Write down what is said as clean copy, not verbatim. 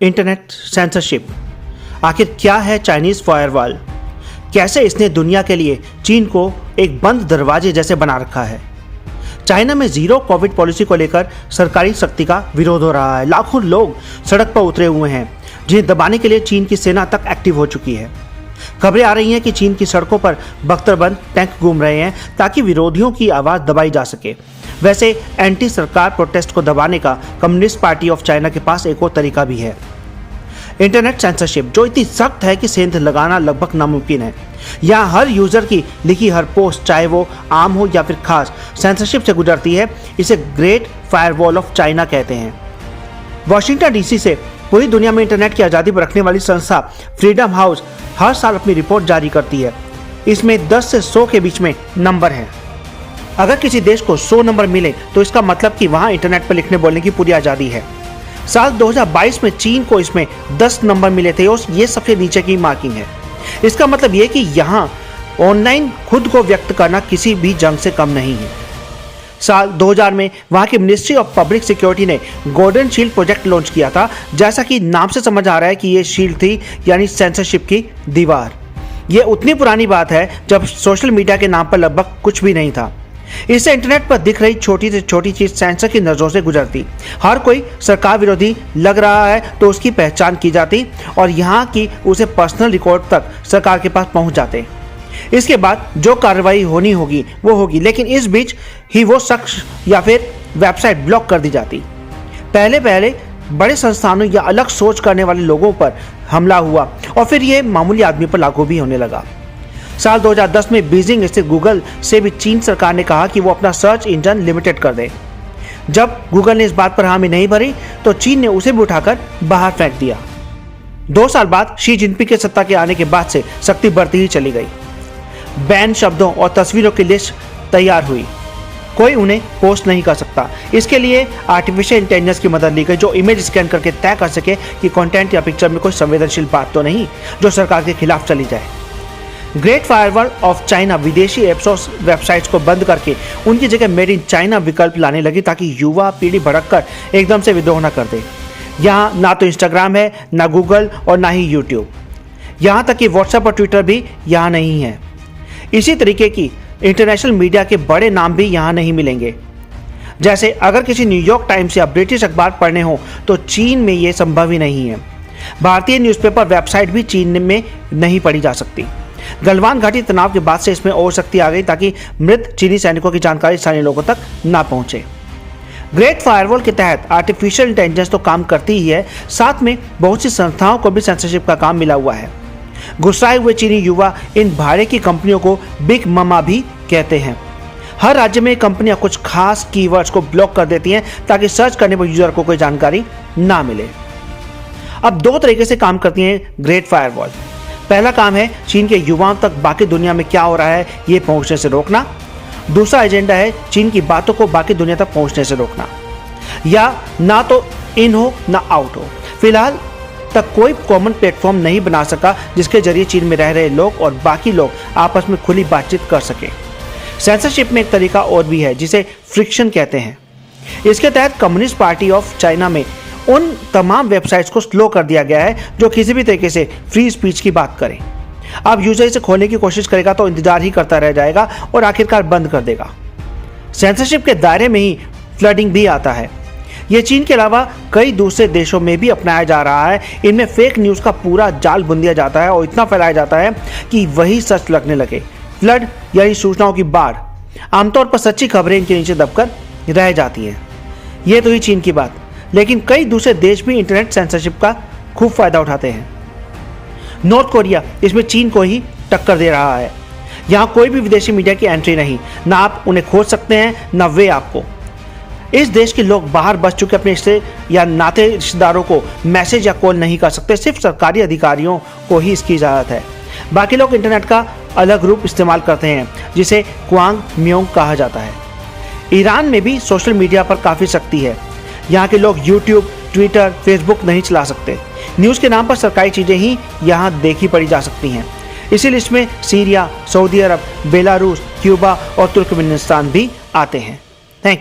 Internet censorship आखिर क्या है चाइनीज फायरवॉल? कैसे इसने दुनिया के लिए चीन को एक बंद दरवाजे जैसे बना रखा है? चाइना में जीरो कोविड पॉलिसी को लेकर सरकारी सख्ती का विरोध हो रहा है। लाखों लोग सड़क पर उतरे हुए हैं, जिन्हें दबाने के लिए चीन की सेना तक एक्टिव हो चुकी है। खबरें आ रही हैं कि चीन की सड़कों पर बख्तरबंद टैंक घूम रहे हैं ताकि विरोधियों की आवाज़ दबाई जा सके। वैसे एंटी सरकार प्रोटेस्ट को दबाने का कम्युनिस्ट पार्टी ऑफ चाइना के पास एक और तरीका भी है, इंटरनेट सेंसरशिप, जो इतनी सख्त है कि सेंध लगाना लगभग नामुमकिन है। यहाँ हर यूजर की लिखी हर पोस्ट, चाहे वो आम हो या फिर खास, सेंसरशिप से गुजरती है। इसे ग्रेट फायरवॉल ऑफ चाइना कहते हैं। वॉशिंगटन डीसी से पूरी दुनिया में इंटरनेट की आज़ादी पर रखने वाली संस्था फ्रीडम हाउस हर साल अपनी रिपोर्ट जारी करती है। इसमें 10 से 100 के बीच में नंबर हैं। अगर किसी देश को 100 नंबर मिले तो इसका मतलब कि वहाँ इंटरनेट पर लिखने बोलने की पूरी आज़ादी है। साल 2022 में चीन को इसमें 10 नंबर मिले थे और ये सबसे नीचे की मार्किंग है। इसका मतलब ये कि यहाँ ऑनलाइन खुद को व्यक्त करना किसी भी जंग से कम नहीं है। साल 2000 में वहाँ की मिनिस्ट्री ऑफ पब्लिक सिक्योरिटी ने गोल्डन शील्ड प्रोजेक्ट लॉन्च किया था। जैसा कि नाम से समझ आ रहा है कि ये शील्ड थी, यानी सेंसरशिप की दीवार। ये उतनी पुरानी बात है जब सोशल मीडिया के नाम पर लगभग कुछ भी नहीं था। इससे इंटरनेट पर दिख रही छोटी से छोटी चीज सेंसर की नजरों से गुजरती। हर कोई सरकार विरोधी लग रहा है तो उसकी पहचान की जाती और यहाँ की उसे पर्सनल रिकॉर्ड तक सरकार के पास पहुँच जाते। इसके बाद जो कार्रवाई होनी होगी वो होगी, लेकिन इस बीच ही वो शख्स या फिर वेबसाइट ब्लॉक कर दी जाती। पहले बड़े संस्थानों या अलग सोच करने वाले लोगों पर हमला हुआ और फिर ये मामूली आदमी पर लागू भी होने लगा। साल 2010 में बीजिंग स्थित गूगल से भी चीन सरकार ने कहा कि वो अपना सर्च इंजन लिमिटेड कर दे। जब गूगल ने इस बात पर हामी नहीं भरी तो चीन ने उसे भी उठाकर बाहर फेंक दिया। 2 साल बाद शी जिनपिंग के सत्ता के आने के बाद से सख्ती बढ़ती ही चली गई। बैन शब्दों और तस्वीरों की लिस्ट तैयार हुई, कोई उन्हें पोस्ट नहीं कर सकता। इसके लिए आर्टिफिशियल इंटेलिजेंस की मदद ली गई, जो इमेज स्कैन करके तय कर सके कि कंटेंट या पिक्चर में कोई संवेदनशील बात तो नहीं जो सरकार के खिलाफ चली जाए। ग्रेट फायरवॉल ऑफ चाइना विदेशी एप्स और वेबसाइट्स को बंद करके उनकी जगह मेड इन चाइना विकल्प लाने लगी ताकि युवा पीढ़ी भड़ककर एकदम से विद्रोह न कर दे। यहाँ ना तो इंस्टाग्राम है, ना गूगल और ना ही यूट्यूब। यहाँ तक कि व्हाट्सएप और ट्विटर भी यहाँ नहीं है। इसी तरीके की इंटरनेशनल मीडिया के बड़े नाम भी यहाँ नहीं मिलेंगे। जैसे अगर किसी न्यूयॉर्क टाइम्स या ब्रिटिश अखबार पढ़ने हो तो चीन में ये संभव ही नहीं है। भारतीय न्यूज़पेपर वेबसाइट भी चीन में नहीं पढ़ी जा सकती। गलवान घाटी तनाव के बाद से इसमें और सख्ती आ गई ताकि मृत चीनी सैनिकों की जानकारी स्थानीय लोगों तक ना पहुंचे। ग्रेट फायरवॉल के तहत आर्टिफिशियल इंटेलिजेंस तो काम करती ही है, साथ में बहुत सी संस्थाओं को भी सेंसरशिप का काम मिला हुआ है। गुस्साए हुए चीनी युवा इन भाड़े की कंपनियों को बिग मामा भी कहते हैं। हर राज्य में कंपनियां कुछ खास कीवर्ड्स को ब्लॉक कर देती हैं ताकि सर्च करने पर यूजर को कोई जानकारी ना मिले। अब 2 तरीके से काम करती है ग्रेट फायरवॉल। पहला काम है चीन के युवाओं तक बाकी दुनिया में क्या हो रहा है ये पहुंचने से रोकना। दूसरा एजेंडा है चीन की बातों को बाकी दुनिया तक पहुंचने से रोकना। या ना तो इन हो ना आउट हो। फिलहाल तक कोई कॉमन प्लेटफॉर्म नहीं बना सका जिसके जरिए चीन में रह रहे लोग और बाकी लोग आपस में खुली बातचीत कर सके। सेंसरशिप में एक तरीका और भी है जिसे फ्रिक्शन कहते हैं। इसके तहत कम्युनिस्ट पार्टी ऑफ चाइना में उन तमाम वेबसाइट्स को स्लो कर दिया गया है जो किसी भी तरीके से फ्री स्पीच की बात करें। अब यूजर इसे खोलने की कोशिश करेगा तो इंतजार ही करता रह जाएगा और आखिरकार बंद कर देगा। सेंसरशिप के दायरे में ही फ्लडिंग भी आता है। यह चीन के अलावा कई दूसरे देशों में भी अपनाया जा रहा है। इनमें फेक न्यूज़ का पूरा जाल बुन दिया जाता है और इतना फैलाया जाता है कि वही सच लगने लगे। फ्लड यानी सूचनाओं की बाढ़। आमतौर पर सच्ची खबरें इनके नीचे दबकर रह जाती हैं। ये तो ही चीन की बात, लेकिन कई दूसरे देश भी इंटरनेट सेंसरशिप का खूब फायदा उठाते हैं। नॉर्थ कोरिया इसमें चीन को ही टक्कर दे रहा है। यहाँ कोई भी विदेशी मीडिया की एंट्री नहीं, ना आप उन्हें खोज सकते हैं ना वे आपको। इस देश के लोग बाहर बस चुके अपने रिश्ते या नाते रिश्तेदारों को मैसेज या कॉल नहीं कर सकते। सिर्फ सरकारी अधिकारियों को ही इसकी इजाज़त है। बाकी लोग इंटरनेट का अलग रूप इस्तेमाल करते हैं जिसे क्वांग म्योंग कहा जाता है। ईरान में भी सोशल मीडिया पर काफ़ी सख्ती है। यहाँ के लोग यूट्यूब, ट्विटर, फेसबुक नहीं चला सकते। न्यूज़ के नाम पर सरकारी चीज़ें ही यहाँ देखी पड़ी जा सकती हैं। इसी लिस्ट में सीरिया, सऊदी अरब, बेलारूस, क्यूबा और तुर्कमेनिस्तान भी आते हैं।